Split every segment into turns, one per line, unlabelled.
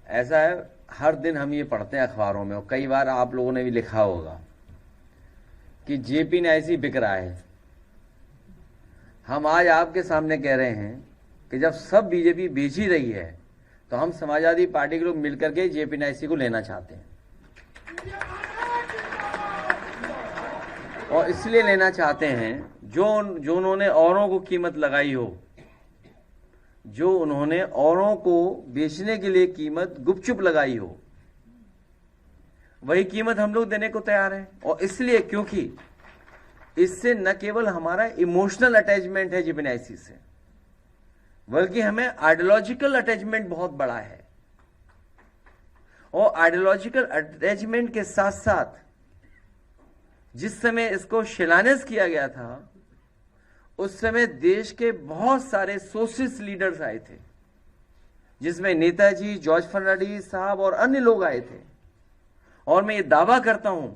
ऐसा है, हर दिन हम ये पढ़ते हैं अखबारों में, और कई बार आप लोगों ने भी लिखा होगा कि जेपी नायसी बिक रहा है। हम आज आपके सामने कह रहे हैं कि जब सब बीजेपी बेच ही रही है तो हम समाजवादी पार्टी के लोग मिलकर के जेपी नायसी को लेना चाहते हैं, और इसलिए लेना चाहते हैं जो उन्होंने औरों को कीमत लगाई हो, जो उन्होंने औरों को बेचने के लिए कीमत गुपचुप लगाई हो, वही कीमत हम लोग देने को तैयार हैं। और इसलिए क्योंकि इससे न केवल हमारा इमोशनल अटैचमेंट है जेपी नायसी से, बल्कि हमें आइडियोलॉजिकल अटैचमेंट बहुत बड़ा है। और आइडियोलॉजिकल अटैचमेंट के साथ साथ जिस समय इसको शिलान्यास किया गया था, उस समय देश के बहुत सारे सोशलिस्ट लीडर्स आए थे, जिसमें नेताजी, जॉर्ज फर्नांडिस साहब और अन्य लोग आए थे। और मैं ये दावा करता हूं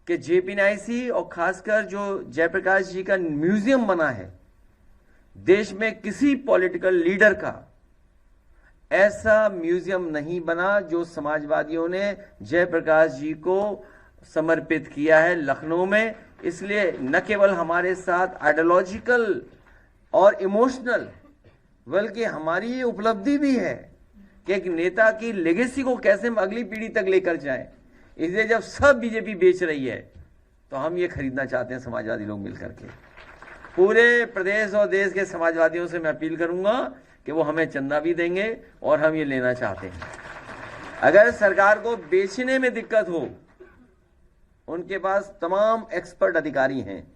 कि जेपी नायसी और खासकर जो जयप्रकाश जी का म्यूजियम बना है, देश में किसी पॉलिटिकल लीडर का ऐसा म्यूजियम नहीं बना जो समाजवादियों ने जयप्रकाश जी को समर्पित किया है लखनऊ में। इसलिए न केवल हमारे साथ आइडियोलॉजिकल और इमोशनल, बल्कि हमारी ये उपलब्धि भी है कि एक नेता की लेगेसी को कैसे हम अगली पीढ़ी तक लेकर जाएं। इसलिए जब सब बीजेपी बेच रही है तो हम ये खरीदना चाहते हैं, समाजवादी लोग मिलकर के। पूरे प्रदेश और देश के समाजवादियों से मैं अपील करूंगा कि वो हमें चंदा भी देंगे और हम ये लेना चाहते हैं। अगर सरकार को बेचने में दिक्कत हो, उनके पास तमाम एक्सपर्ट अधिकारी हैं।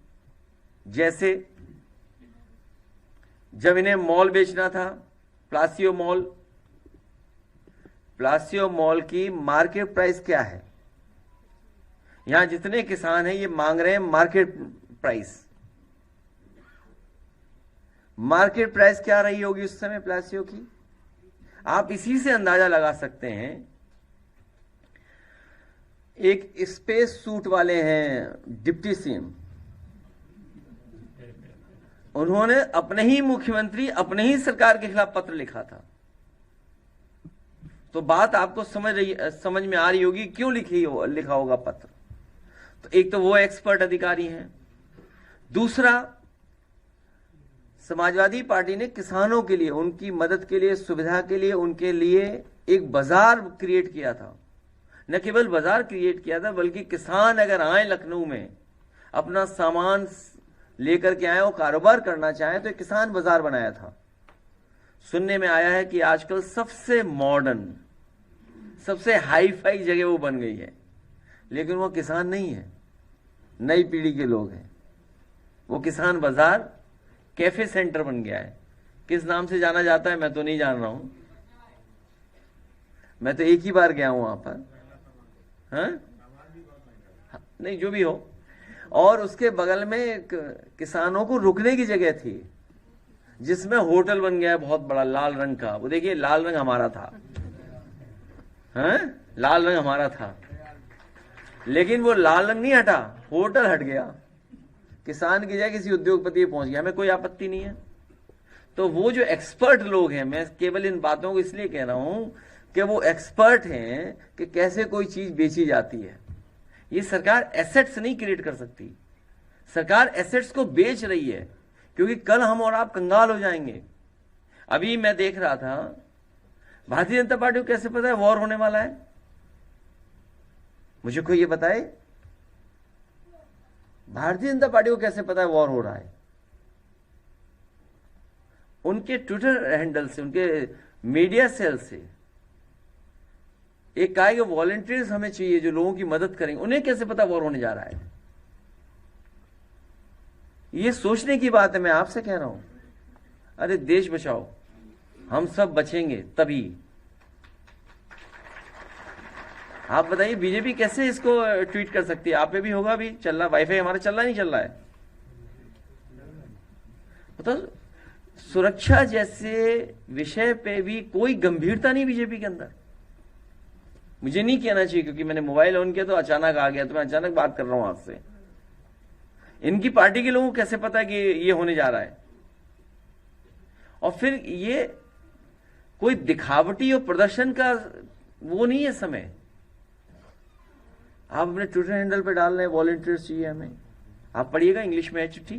जैसे जब इन्हें मॉल बेचना था, प्लासियो मॉल की मार्केट प्राइस क्या है? यहां जितने किसान हैं ये मांग रहे हैं मार्केट प्राइस क्या रही होगी उस समय प्लासियो की? आप इसी से अंदाजा लगा सकते हैं। एक स्पेस सूट वाले हैं डिप्टी सीएम, उन्होंने अपने ही मुख्यमंत्री, अपने ही सरकार के खिलाफ पत्र लिखा था। तो बात आपको समझ में आ रही होगी क्यों लिखा होगा पत्र। तो एक तो वो एक्सपर्ट अधिकारी हैं, दूसरा समाजवादी पार्टी ने किसानों के लिए, उनकी मदद के लिए, सुविधा के लिए, उनके लिए एक बाजार क्रिएट किया था। न केवल बाजार क्रिएट किया था, बल्कि किसान अगर आए लखनऊ में अपना सामान लेकर के आए और कारोबार करना चाहे तो एक किसान बाजार बनाया था। सुनने में आया है कि आजकल सबसे मॉडर्न, सबसे हाई फाई जगह वो बन गई है, लेकिन वो किसान नहीं है, नई पीढ़ी के लोग हैं। वो किसान बाजार कैफे सेंटर बन गया है। किस नाम से जाना जाता है मैं तो नहीं जान रहा हूं, मैं तो एक ही बार गया हूं वहां पर। हाँ? नहीं, जो भी हो। और उसके बगल में किसानों को रुकने की जगह थी, जिसमें होटल बन गया है बहुत बड़ा लाल रंग का। वो देखिए, लाल रंग हमारा था। हाँ? लाल रंग हमारा था, लेकिन वो लाल रंग नहीं हटा, होटल हट गया। किसान की जगह किसी उद्योगपति पहुंच गया। हमें कोई आपत्ति नहीं है। तो वो जो एक्सपर्ट लोग हैं, मैं केवल इन बातों को इसलिए कह रहा हूं कि वो एक्सपर्ट हैं कि कैसे कोई चीज बेची जाती है। ये सरकार एसेट्स नहीं क्रिएट कर सकती, सरकार एसेट्स को बेच रही है, क्योंकि कल हम और आप कंगाल हो जाएंगे। अभी मैं देख रहा था, भारतीय जनता पार्टी को कैसे पता है वॉर होने वाला है? मुझे कोई ये बताए, भारतीय जनता पार्टी को कैसे पता है वॉर हो रहा है? उनके ट्विटर हैंडल से, उनके मीडिया सेल से एक कहा कि वॉलंटियर्स हमें चाहिए जो लोगों की मदद करेंगे। उन्हें कैसे पता वॉर होने जा रहा है? ये सोचने की बात है। मैं आपसे कह रहा हूं, अरे देश बचाओ, हम सब बचेंगे तभी। आप बताइए बीजेपी कैसे इसको ट्वीट कर सकती है? आप पे भी होगा, अभी चल रहा, वाईफाई हमारा चल रहा नहीं चल रहा है? मतलब सुरक्षा जैसे विषय पे भी कोई गंभीरता नहीं बीजेपी के अंदर। मुझे नहीं कहना चाहिए, क्योंकि मैंने मोबाइल ऑन किया तो अचानक आ गया, तो मैं अचानक बात कर रहा हूं आपसे। इनकी पार्टी के लोगों को कैसे पता है कि ये होने जा रहा है? और फिर ये कोई दिखावटी और प्रदर्शन का वो नहीं है समय। आप अपने ट्विटर हैंडल पे डाल रहे हैं वॉलंटियर्स चाहिए हमें, आप पढ़िएगा इंग्लिश में है चिट्ठी,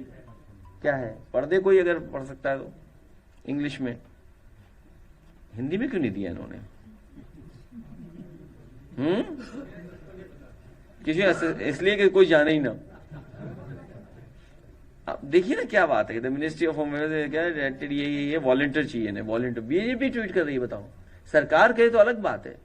क्या है, पढ़ दे कोई अगर पढ़ सकता है तो इंग्लिश में। हिंदी में क्यों नहीं दिया इन्होंने? किसी इसलिए कि कोई जाने ही ना। आप देखिए ना क्या बात है, मिनिस्ट्री ऑफ होम अफेयर्स क्या ये वॉलंटियर चाहिए ना, वॉलंटियर बीजेपी ट्वीट कर रही है, बताओ। सरकार कहे तो अलग बात है।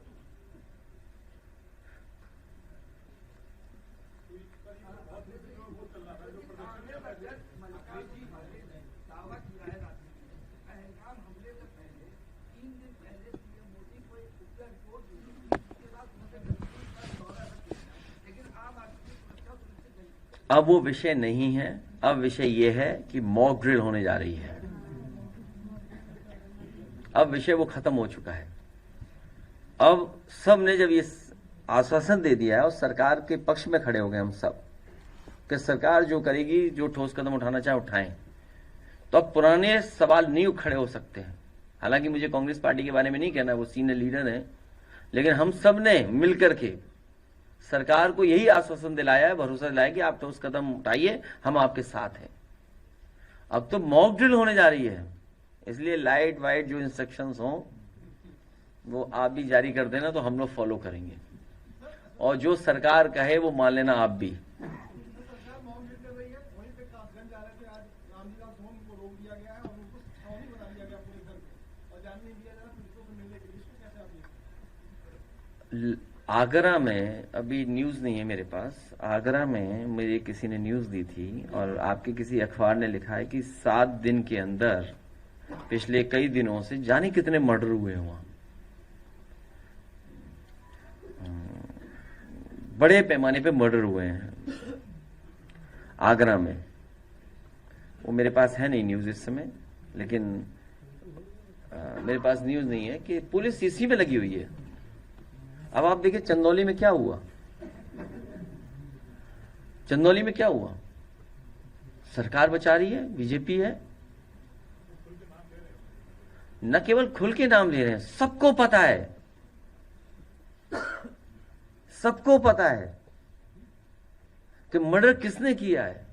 अब वो विषय नहीं है, अब विषय ये है कि मॉक ड्रिल होने जा रही है। अब विषय वो खत्म हो चुका है। अब सब ने जब ये आश्वासन दे दिया है और सरकार के पक्ष में खड़े हो गए हम सब कि सरकार जो करेगी, जो ठोस कदम उठाना चाहे उठाएं, तो अब पुराने सवाल नहीं खड़े हो सकते हैं। हालांकि मुझे कांग्रेस पार्टी के बारे में नहीं कहना, वो सीनियर लीडर है, लेकिन हम सब ने मिलकर के सरकार को यही आश्वासन दिलाया है, भरोसा दिलाया कि आप ठोस कदम उठाइए, हम आपके साथ हैं। अब तो मॉक ड्रिल होने जा रही है, इसलिए लाइट वाइट जो इंस्ट्रक्शंस हों वो आप भी जारी कर देना, तो हम लोग फॉलो करेंगे, और जो सरकार कहे वो मान लेना आप भी। आगरा में, अभी न्यूज नहीं है मेरे पास, आगरा में मुझे किसी ने न्यूज दी थी और आपके किसी अखबार ने लिखा है कि 7 दिन के अंदर पिछले कई दिनों से जाने कितने मर्डर हुए वहां, बड़े पैमाने पे मर्डर हुए हैं आगरा में। वो मेरे पास है नहीं न्यूज इस समय, लेकिन मेरे पास न्यूज नहीं है कि पुलिस इसी में लगी हुई है। अब आप देखिए चंदौली में क्या हुआ, चंदौली में क्या हुआ, सरकार बचा रही है, बीजेपी है, न केवल खुल के नाम ले रहे हैं, सबको पता है, सबको पता है कि मर्डर किसने किया है,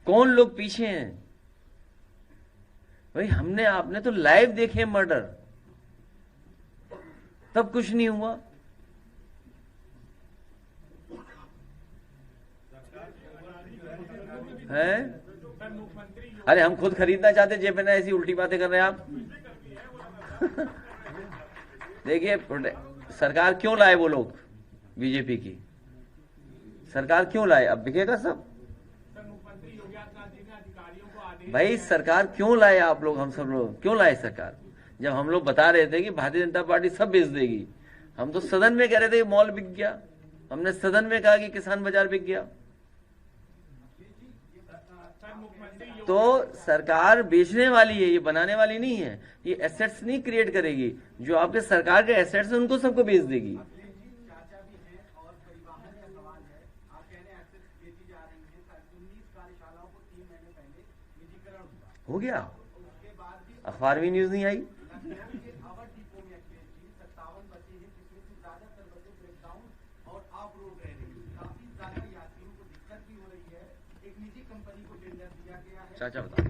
कौन लोग पीछे हैं। भाई हमने आपने तो लाइव देखे मर्डर, तब कुछ नहीं हुआ। है? अरे हम खुद खरीदना चाहते, जेब में ऐसी उल्टी बातें कर रहे हैं आप। देखिए सरकार क्यों लाए वो लोग, बीजेपी की सरकार क्यों लाए, अब बिकेगा सब। भाई सरकार क्यों लाए आप लोग, हम सब लोग क्यों लाए सरकार, जब हम लोग बता रहे थे कि भारतीय जनता पार्टी सब बेच देगी। हम तो सदन में कह रहे थे कि मॉल बिक गया, हमने सदन में कहा कि किसान बाजार बिक गया। तो सरकार बेचने वाली है, ये बनाने वाली नहीं है, ये एसेट्स नहीं क्रिएट करेगी, जो आपके सरकार के एसेट्स हैं उनको सबको बेच देगी। हो गया, अखबार में न्यूज नहीं आई। चाचा बता,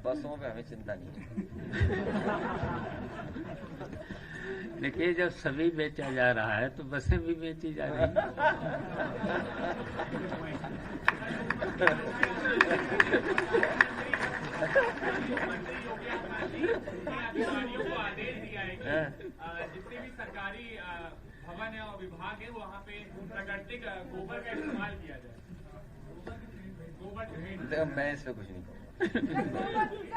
बसों पे हमें चिंता नहीं है।
देखिए जब सभी बेचा जा रहा है तो बसें भी बेची जा रही हैं।
जितने भी सरकारी भवन है और विभाग है वहाँ पे प्राकृतिक गोबर का इस्तेमाल किया जाए।
मैं इस पे कुछ नहीं कहूँगा।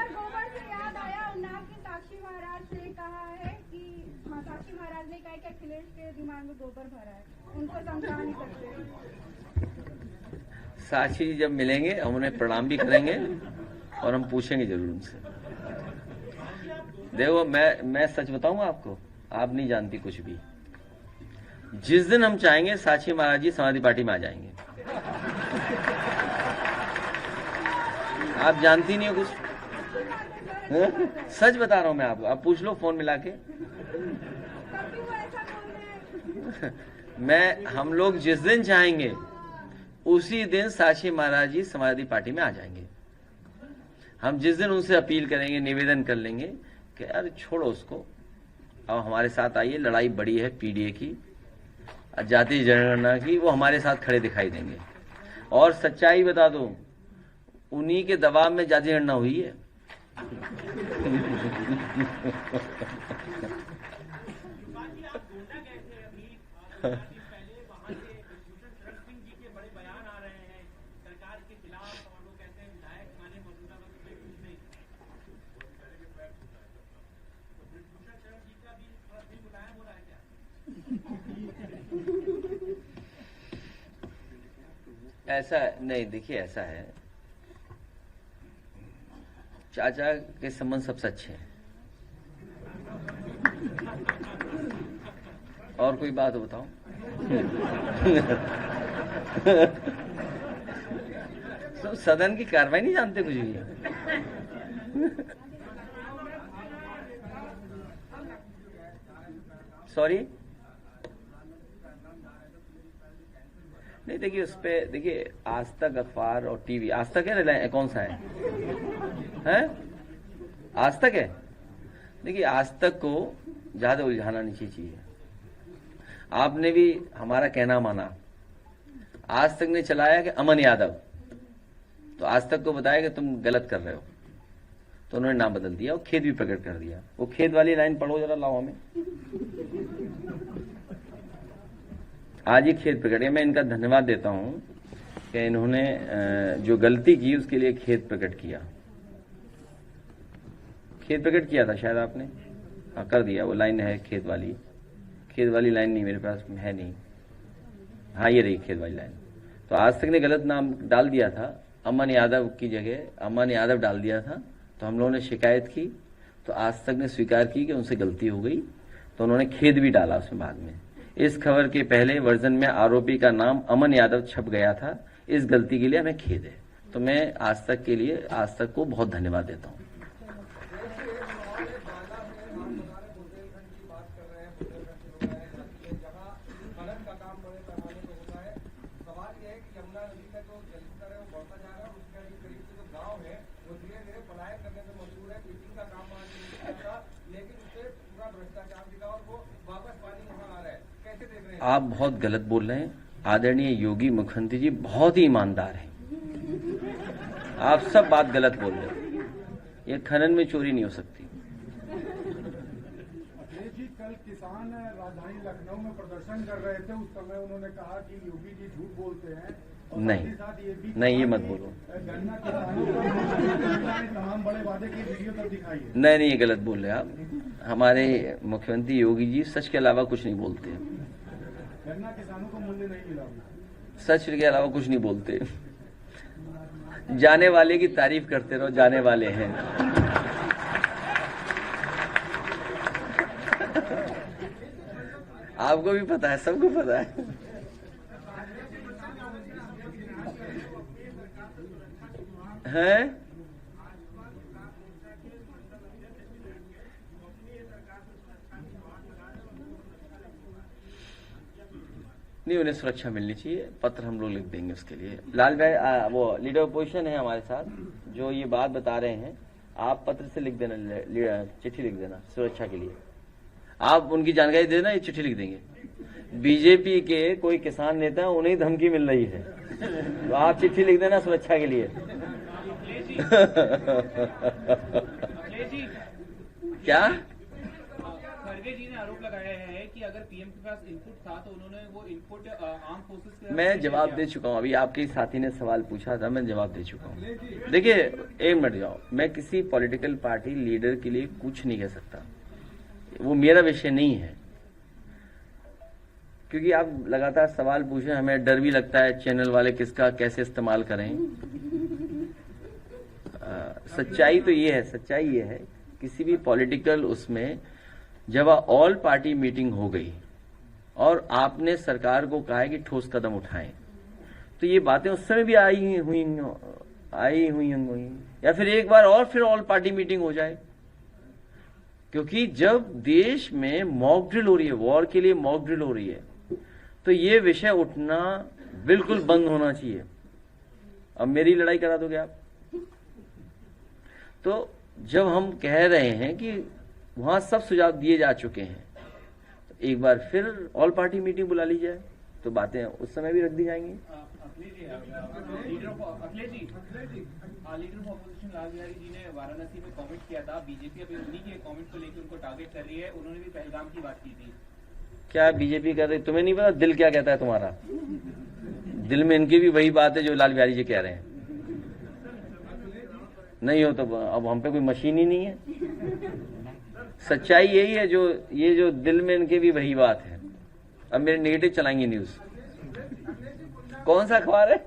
गोबर से याद आया, उन्नाव के साक्षी महाराज ने कहा है कि साक्षी महाराज ने कहा कि अखिलेश के दिमाग में गोबर भरा है, उनको समझा नहीं सकते।
साक्षी जी जब मिलेंगे हम उन्हें प्रणाम भी करेंगे और हम पूछेंगे जरूर उनसे। देखो मैं सच बताऊंगा आपको, आप नहीं जानती कुछ भी। जिस दिन हम चाहेंगे साक्षी महाराज जी समाजवादी पार्टी में आ जाएंगे। आप जानती नहीं हो कुछ। सच बता रहा हूं मैं आपको, आप पूछ लो फोन मिला के।
तभी वो ऐसा बोल रहे हैं।
हम लोग जिस दिन चाहेंगे उसी दिन साक्षी महाराज जी समाजवादी पार्टी में आ जाएंगे। हम जिस दिन उनसे अपील करेंगे, निवेदन कर लेंगे कि यार छोड़ो उसको, अब हमारे साथ आइए, लड़ाई बड़ी है पीडीए की, जातीय जनगणना की, वो हमारे साथ खड़े दिखाई देंगे। और सच्चाई बता दो, उन्हीं के दबाव में जातीय जनगणना हुई है। ऐसा नहीं, देखिए ऐसा है, चाचा के संबंध सबसे अच्छे हैं। और कोई बात बताओ। तो सदन की कार्रवाई नहीं जानते कुछ भी। सॉरी, नहीं देखिए उस पे, देखिए आज तक अखबार और टीवी, आज तक है, कौन सा है? आज तक है। देखिए आज तक को ज्यादा उलझाना नहीं चाहिए। आपने भी हमारा कहना माना। आज तक ने चलाया कि अमन यादव, तो आज तक को बताया कि तुम गलत कर रहे हो, तो उन्होंने नाम बदल दिया और खेद भी प्रकट कर दिया। वो खेद वाली लाइन पढ़ो जरा, लाओ हमें। आज ही खेद प्रकट है। मैं इनका धन्यवाद देता हूं कि इन्होंने जो गलती की उसके लिए खेद प्रकट किया। खेद प्रकट किया था शायद आपने, हाँ कर दिया। वो लाइन है खेद वाली लाइन नहीं मेरे पास है, नहीं, हाँ ये रही खेद वाली लाइन। तो आज तक ने गलत नाम डाल दिया था, अमन यादव की जगह अमन यादव डाल दिया था। तो हम लोगों ने शिकायत की, तो आज तक ने स्वीकार की कि उनसे गलती हो गई, तो उन्होंने खेद भी डाला उसमें बाद में। इस खबर के पहले वर्जन में आरोपी का नाम अमन यादव छप गया था। इस गलती के लिए हमें खेद है। तो मैं आज तक के लिए आज तक को बहुत धन्यवाद देता हूं। आप बहुत गलत बोल रहे हैं। आदरणीय योगी मुख्यमंत्री जी बहुत ही ईमानदार हैं। आप सब बात गलत बोल रहे हैं। ये खनन में चोरी नहीं हो सकती।
जी कल किसान राजधानी लखनऊ में प्रदर्शन कर रहे थे, उस समय उन्होंने कहा कि योगी जी झूठ बोलते हैं।
नहीं ये मत बोलो।
गन्ना किसानों तमाम बड़े वादे की वीडियो तक दिखाई है।
नहीं ये गलत बोल रहे हैं आप। हमारे मुख्यमंत्री योगी जी सच के अलावा कुछ नहीं बोलते।
गन्ना किसानों को मूल्य नहीं मिला,
सच के अलावा कुछ नहीं बोलते। जाने वाले की तारीफ करते रहो, जाने वाले हैं। आपको भी पता है, सबको पता है। हैं? नहीं, उन्हें सुरक्षा मिलनी चाहिए। पत्र हम लोग लिख देंगे उसके लिए। लाल भाई वो लीडर अपोजिशन है हमारे साथ, जो ये बात बता रहे हैं, आप पत्र से लिख देना, चिट्ठी लिख देना सुरक्षा के लिए। आप उनकी जानकारी दे देना, ये चिट्ठी लिख देंगे। बीजेपी के कोई किसान नेता, उन्हें धमकी मिल रही है, तो आप चिट्ठी लिख देना सुरक्षा के लिए। क्या
खड़गे जी ने आरोप लगाया है कि अगर पीएम के पास इनपुट था तो उन्होंने वो इनपुट आर्म फोर्सेस के।
मैं जवाब दे चुका हूं। अभी आपके साथी ने सवाल पूछा था, मैं जवाब दे चुका हूं। देखिए एक मिनट जाओ, मैं किसी पॉलिटिकल पार्टी लीडर के लिए कुछ नहीं कह सकता, वो मेरा विषय नहीं है। क्योंकि आप लगातार सवाल पूछे, हमें डर भी लगता है चैनल वाले किसका कैसे इस्तेमाल करें। सच्चाई तो ये है किसी भी पॉलिटिकल उसमें जब ऑल पार्टी मीटिंग हो गई और आपने सरकार को कहा है कि ठोस कदम उठाएं, तो ये बातें उस समय भी आई हुई आई हुई होंगी, या फिर एक बार और फिर ऑल पार्टी मीटिंग हो जाए। क्योंकि जब देश में मॉक ड्रिल हो रही है, वॉर के लिए मॉक ड्रिल हो रही है, तो ये विषय उठना बिल्कुल बंद होना चाहिए। अब मेरी लड़ाई करा दोगे आप? तो जब हम कह रहे हैं कि वहां सब सुझाव दिए जा चुके हैं, तो एक बार फिर ऑल पार्टी मीटिंग बुला ली जाए, तो बातें उस समय भी रख दी जाएंगी।
Leader of opposition Lal Bihari ji ने वाराणसी में कमेंट किया था, बीजेपी अभी उन्हीं के कमेंट को लेकर उनको टारगेट कर रही है। उन्होंने भी पहलगाम की बात की थी। क्या
बीजेपी कर रही? तुम्हें नहीं पता दिल क्या कहता है तुम्हारा? दिल में इनकी भी वही बात है जो लाल बिहारी जी कह रहे हैं। नहीं हो तो अब हम पे कोई मशीन ही नहीं है। सच्चाई यही है, ये जो दिल में इनके भी वही बात है। अब मेरे नेगेटिव चलाएंगे न्यूज। कौन सा अखबार है?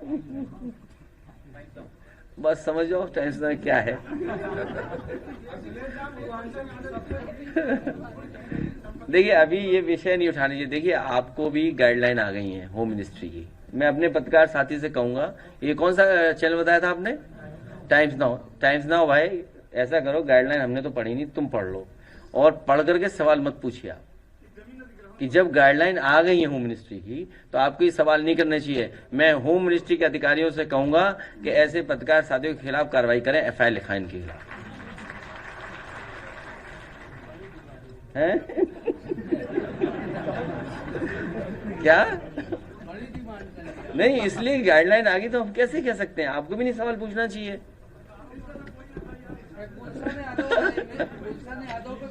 बस समझ जाओ टाइम्स में क्या है। देखिए अभी ये विषय नहीं उठाने चाहिए। देखिए आपको भी गाइडलाइन आ गई है होम मिनिस्ट्री की। मैं अपने पत्रकार साथी से कहूंगा, ये कौन सा चैनल बताया था आपने? टाइम्स नाउ भाई, ऐसा करो, गाइडलाइन हमने तो पढ़ी नहीं, तुम पढ़ लो, और पढ़ करके सवाल मत पूछिए आप कि जब गाइडलाइन आ गई है होम मिनिस्ट्री की तो आपको ये सवाल नहीं करने चाहिए। मैं होम मिनिस्ट्री के अधिकारियों से कहूंगा कि ऐसे पत्रकार साथियों के खिलाफ कार्रवाई करें, एफआईआर लिखाएं इनके खिलाफ। हैं? क्या नहीं, इसलिए गाइडलाइन आ गई तो हम कैसे कह सकते हैं? आपको भी नहीं सवाल पूछना चाहिए।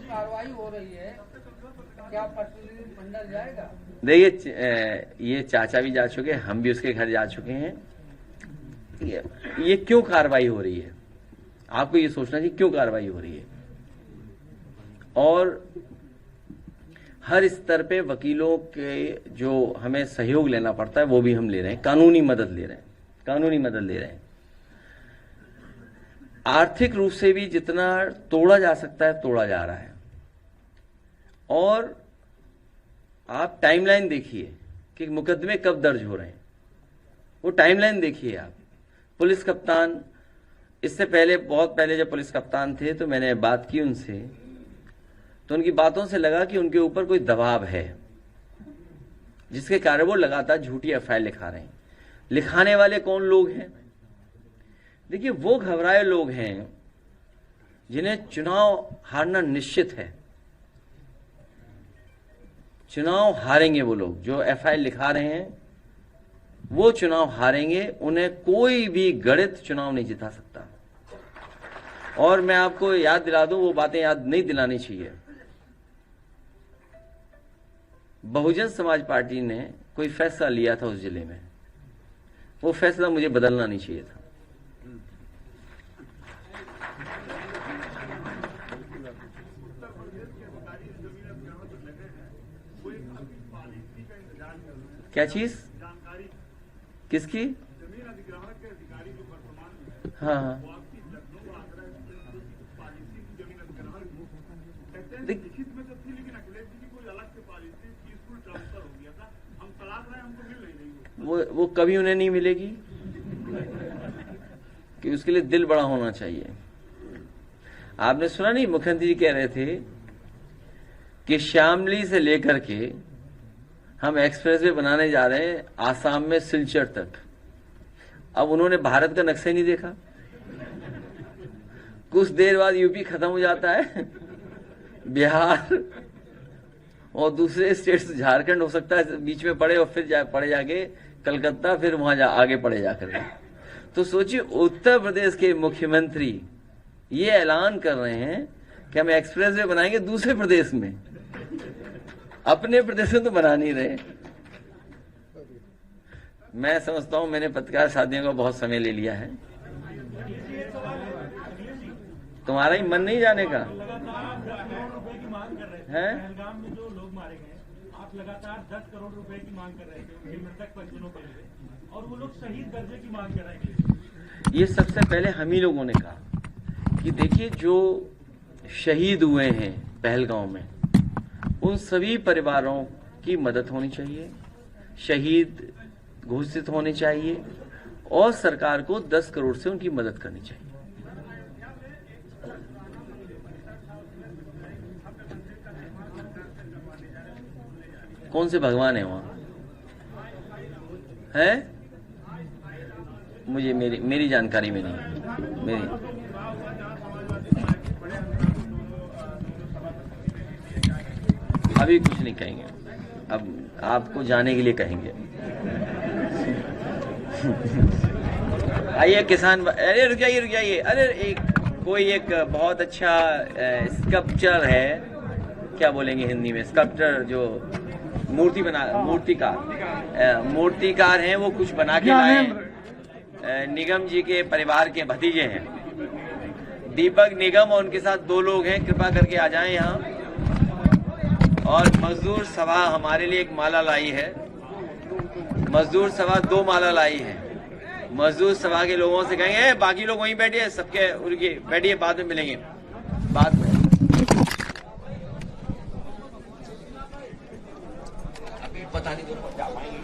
कार्रवाई हो रही है, क्या प्रतिनिधिमंडल जाएगा?
देखिए ये चाचा भी जा चुके हैं, हम भी उसके घर जा चुके हैं। ये क्यों कार्रवाई हो रही है, आपको ये सोचना चाहिए क्यों कार्रवाई हो रही है। और हर स्तर पे वकीलों के जो हमें सहयोग लेना पड़ता है वो भी हम ले रहे हैं, कानूनी मदद ले रहे हैं। आर्थिक रूप से भी जितना तोड़ा जा सकता है तोड़ा जा रहा है। और आप टाइमलाइन देखिए कि मुकदमे कब दर्ज हो रहे हैं, वो टाइमलाइन देखिए आप। पुलिस कप्तान, इससे पहले बहुत पहले जब पुलिस कप्तान थे तो मैंने बात की उनसे, तो उनकी बातों से लगा कि उनके ऊपर कोई दबाव है जिसके कारण वो लगातार झूठी एफआईआर लिखा रहे हैं। लिखाने वाले कौन लोग हैं? देखिए वो घबराए लोग हैं जिन्हें चुनाव हारना निश्चित है। चुनाव हारेंगे वो लोग जो एफआईआर लिखा रहे हैं, वो चुनाव हारेंगे। उन्हें कोई भी गणित चुनाव नहीं जिता सकता। और मैं आपको याद दिला दूं, वो बातें याद नहीं दिलानी चाहिए। बहुजन समाज पार्टी ने कोई फैसला लिया था उस जिले में, वो फैसला मुझे बदलना नहीं चाहिए था। क्या चीज? किसकी? हाँ वो कभी उन्हें नहीं मिलेगी कि उसके लिए दिल बड़ा होना चाहिए। आपने सुना नहीं, मुख्यमंत्री जी कह रहे थे कि शामली से लेकर के हम एक्सप्रेसवे बनाने जा रहे हैं आसाम में सिलचर तक। अब उन्होंने भारत का नक्शा ही नहीं देखा। कुछ देर बाद यूपी खत्म हो जाता है, बिहार और दूसरे स्टेट्स, झारखंड हो सकता है बीच में पड़े, और फिर पड़े जाके कलकत्ता, फिर वहां आगे पड़े जाकर। तो सोचिए उत्तर प्रदेश के मुख्यमंत्री ये ऐलान कर रहे हैं कि हम एक्सप्रेसवे बनाएंगे दूसरे प्रदेश में, अपने प्रदेश में तो बना नहीं रहे। मैं समझता हूं मैंने पत्रकार साथियों का बहुत समय ले लिया है। तुम्हारा ही मन नहीं जाने का है?
पहलगाम में जो लोग मारे गए, आप लगातार 10 करोड़ रुपए की मांग कर रहे थे उनके मृतक परिजनों के लिए, और वो लोग शहीद दर्जे की मांग कर रहे हैं।
ये सबसे पहले हम ही लोगों ने कहा कि देखिए जो शहीद हुए हैं पहलगाम में, उन सभी परिवारों की मदद होनी चाहिए, शहीद घोषित होने चाहिए, और सरकार को 10 करोड़ से उनकी मदद करनी चाहिए। कौन से भगवान है वहां? है? मुझे मेरी जानकारी में नहीं। मेरी अभी कुछ नहीं कहेंगे, अब आपको जाने के लिए कहेंगे। आइए किसान, अरे रुक जाइए। अरे एक बहुत अच्छा स्कल्पचर है, क्या बोलेंगे हिंदी में, स्कल्पचर जो मूर्तिकार हैं, वो कुछ बना के लाए हैं। निगम जी के परिवार के भतीजे हैं, दीपक निगम, और उनके साथ 2 लोग हैं। कृपा करके आ जाएं यहाँ। और मजदूर सभा हमारे लिए एक माला लाई है। मजदूर सभा 2 माला लाई है। मजदूर सभा के लोगों से कहेंगे बाकी लोग वहीं बैठिए, सबके उनके बैठिए, बाद में मिलेंगे, बाद में। अभी पता नहीं जा पाएंगे।